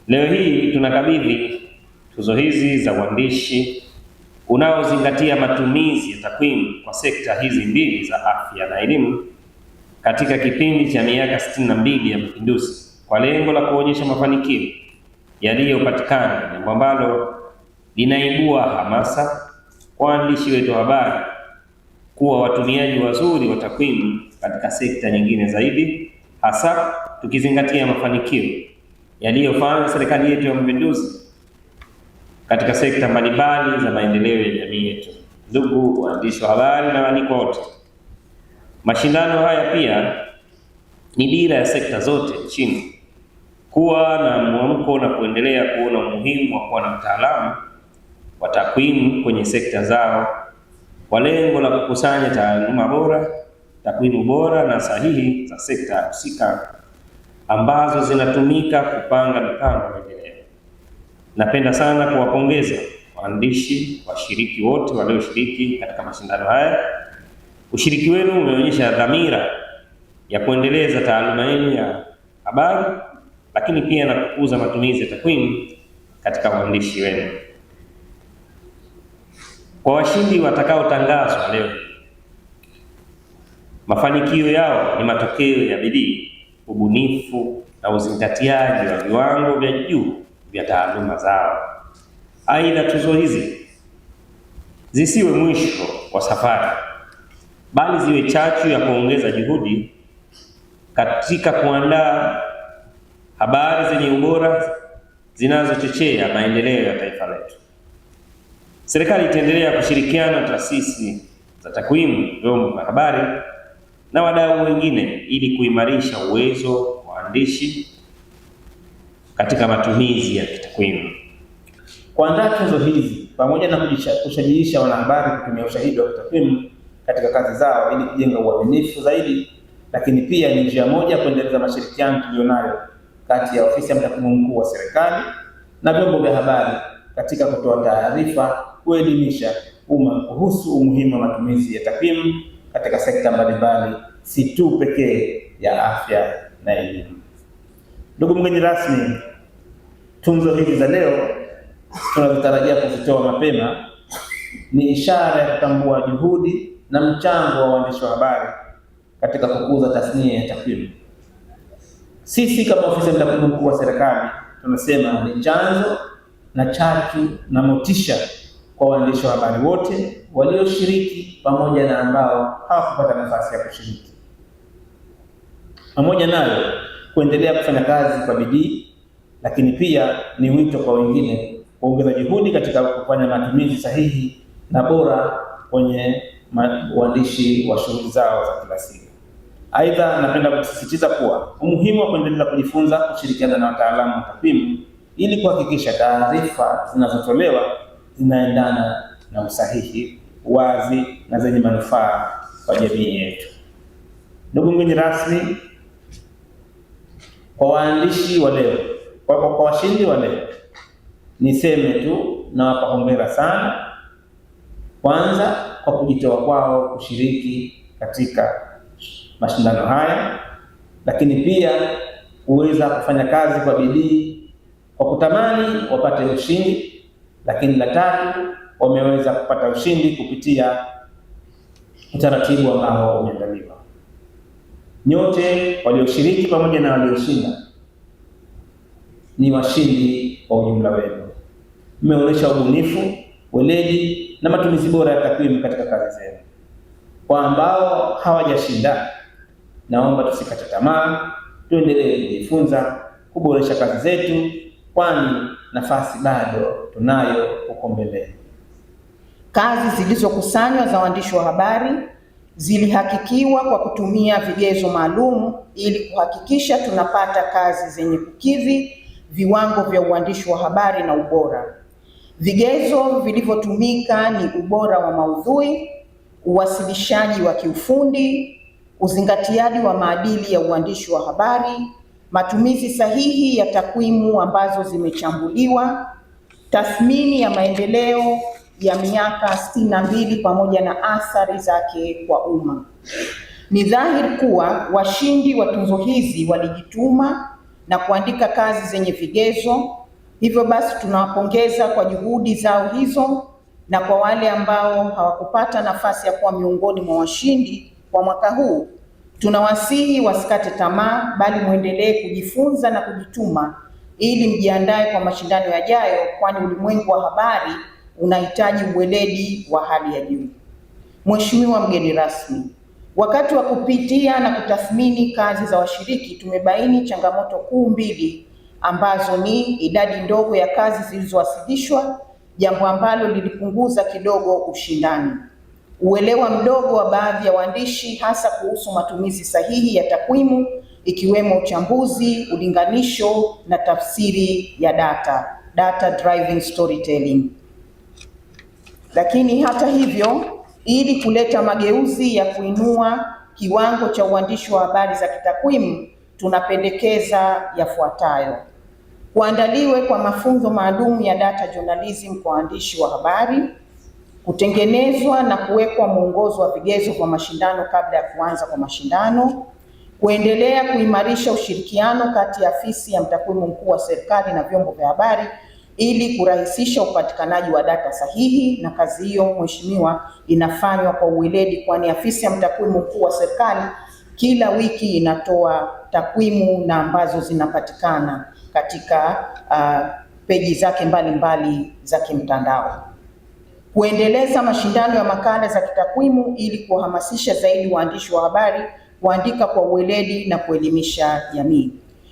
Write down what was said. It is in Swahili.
Leo hii tunakabidhi tuzo hizi za uandishi unaozingatia matumizi ya takwimu kwa sekta hizi mbili za afya na elimu katika kipindi cha miaka 62 ya mapinduzi kwa lengo la kuonyesha mafanikio yaliyopatikana, jambo ambalo linaibua hamasa kwa waandishi wetu wa habari kuwa watumiaji wazuri wa takwimu katika sekta nyingine zaidi, hasa tukizingatia mafanikio yaliyofanya serikali yetu ya mapinduzi katika sekta mbalimbali za maendeleo ya jamii yetu. Ndugu waandishi wa habari na waalikwa wote, mashindano haya pia ni dira ya sekta zote nchini kuwa na mwamko na kuendelea kuona umuhimu wa kuwa na mtaalamu wa takwimu kwenye sekta zao kwa lengo la kukusanya taaluma bora, takwimu bora na sahihi za sekta husika ambazo zinatumika kupanga mipango ya maendeleo. Napenda sana kuwapongeza waandishi washiriki wote walioshiriki katika mashindano haya. Ushiriki wenu umeonyesha dhamira ya kuendeleza taaluma yenu ya habari, lakini pia na kukuza matumizi ya takwimu katika uandishi wenu. Kwa washindi watakaotangazwa leo, mafanikio yao ni matokeo ya bidii, ubunifu na uzingatiaji wa viwango vya juu vya taaluma zao. Aidha, tuzo hizi zisiwe mwisho wa safari, bali ziwe chachu ya kuongeza juhudi katika kuandaa habari zenye ubora zinazochochea maendeleo ya taifa letu. Serikali itaendelea kushirikiana na taasisi za takwimu, vyombo vya habari na wadau wengine ili kuimarisha uwezo wa waandishi katika matumizi ya takwimu. Kuandaa tuzo hizi pamoja na kushajiisha wanahabari kutumia ushahidi wa takwimu katika kazi zao ili kujenga uaminifu zaidi, lakini pia ni njia moja kuendeleza mashirikiano tulionayo kati ya ofisi ya mtakwimu mkuu wa serikali na vyombo vya habari katika kutoa taarifa, kuelimisha umma kuhusu umuhimu wa matumizi ya takwimu katika sekta mbalimbali, si tu pekee ya afya na elimu. Ndugu mgeni rasmi, tuzo hizi za leo tunazotarajia kuzitoa mapema ni ishara ya kutambua juhudi na mchango wa waandishi wa habari katika kukuza tasnia ya takwimu. Sisi kama ofisi ya mtakwimu mkuu wa serikali tunasema ni chanzo na chachu na motisha kwa waandishi wa habari wote walioshiriki pamoja na ambao hawakupata nafasi ya kushiriki. Pamoja nayo kuendelea kufanya kazi kwa bidii, lakini pia ni wito kwa wengine kuongeza juhudi katika kufanya matumizi sahihi na bora kwenye uandishi wa shughuli zao za kila siku. Aidha, napenda kusisitiza kuwa umuhimu wa kuendelea kujifunza, kushirikiana na wataalamu wa takwimu ili kuhakikisha taarifa zinazotolewa zinaendana na usahihi, wazi na zenye manufaa kwa jamii yetu. Ndugu mgeni rasmi, kwa waandishi wa leo, kwa washindi wa leo, niseme tu nawapa hongera sana, kwanza kwa kujitoa kwao kushiriki katika mashindano haya, lakini pia kuweza kufanya kazi kwa bidii kwa kutamani wapate ushindi, lakini la tatu, wameweza kupata ushindi kupitia utaratibu ambao umeandaliwa. Nyote walioshiriki pamoja na walioshinda ni washindi kwa ujumla wenu. Mmeonyesha ubunifu, weledi na matumizi bora ya takwimu katika kazi zenu. Kwa ambao hawajashinda, naomba tusikate tamaa, tuendelee kujifunza, kuboresha kazi zetu, kwani nafasi bado tunayo huko mbele. Kazi zilizokusanywa za waandishi wa habari zilihakikiwa kwa kutumia vigezo maalum ili kuhakikisha tunapata kazi zenye kukidhi viwango vya uandishi wa habari na ubora. Vigezo vilivyotumika ni ubora wa maudhui, uwasilishaji wa kiufundi, uzingatiaji wa maadili ya uandishi wa habari, matumizi sahihi ya takwimu ambazo zimechambuliwa, tathmini ya maendeleo ya miaka 62 pamoja na athari zake kwa umma. Ni dhahiri kuwa washindi wa tuzo hizi walijituma, na kuandika kazi zenye vigezo. Hivyo basi tunawapongeza kwa juhudi zao hizo, na kwa wale ambao hawakupata nafasi ya kuwa miongoni mwa washindi kwa mwaka huu, tunawasihi wasikate tamaa, bali muendelee kujifunza na kujituma ili mjiandae kwa mashindano yajayo, kwani ulimwengu wa habari unahitaji uweledi wa hali ya juu. Mheshimiwa mgeni rasmi, wakati wa kupitia na kutathmini kazi za washiriki tumebaini changamoto kuu mbili ambazo ni idadi ndogo ya kazi zilizowasilishwa, jambo ambalo lilipunguza kidogo ushindani, uelewa mdogo wa baadhi ya waandishi hasa kuhusu matumizi sahihi ya takwimu ikiwemo uchambuzi, ulinganisho na tafsiri ya data driving storytelling. Lakini hata hivyo, ili kuleta mageuzi ya kuinua kiwango cha uandishi wa habari za kitakwimu, tunapendekeza yafuatayo: kuandaliwe kwa mafunzo maalum ya data journalism kwa waandishi wa habari, kutengenezwa na kuwekwa mwongozo wa vigezo vya mashindano kabla ya kuanza kwa mashindano, kuendelea kuimarisha ushirikiano kati ya afisi ya mtakwimu mkuu wa serikali na vyombo vya habari ili kurahisisha upatikanaji wa data sahihi. Na kazi hiyo Mheshimiwa, inafanywa kwa uweledi, kwani afisi ya mtakwimu mkuu wa serikali kila wiki inatoa takwimu na ambazo zinapatikana katika peji zake mbalimbali za kimtandao. Kuendeleza mashindano ya makala za kitakwimu ili kuhamasisha zaidi waandishi wa habari kuandika kwa uweledi na kuelimisha jamii.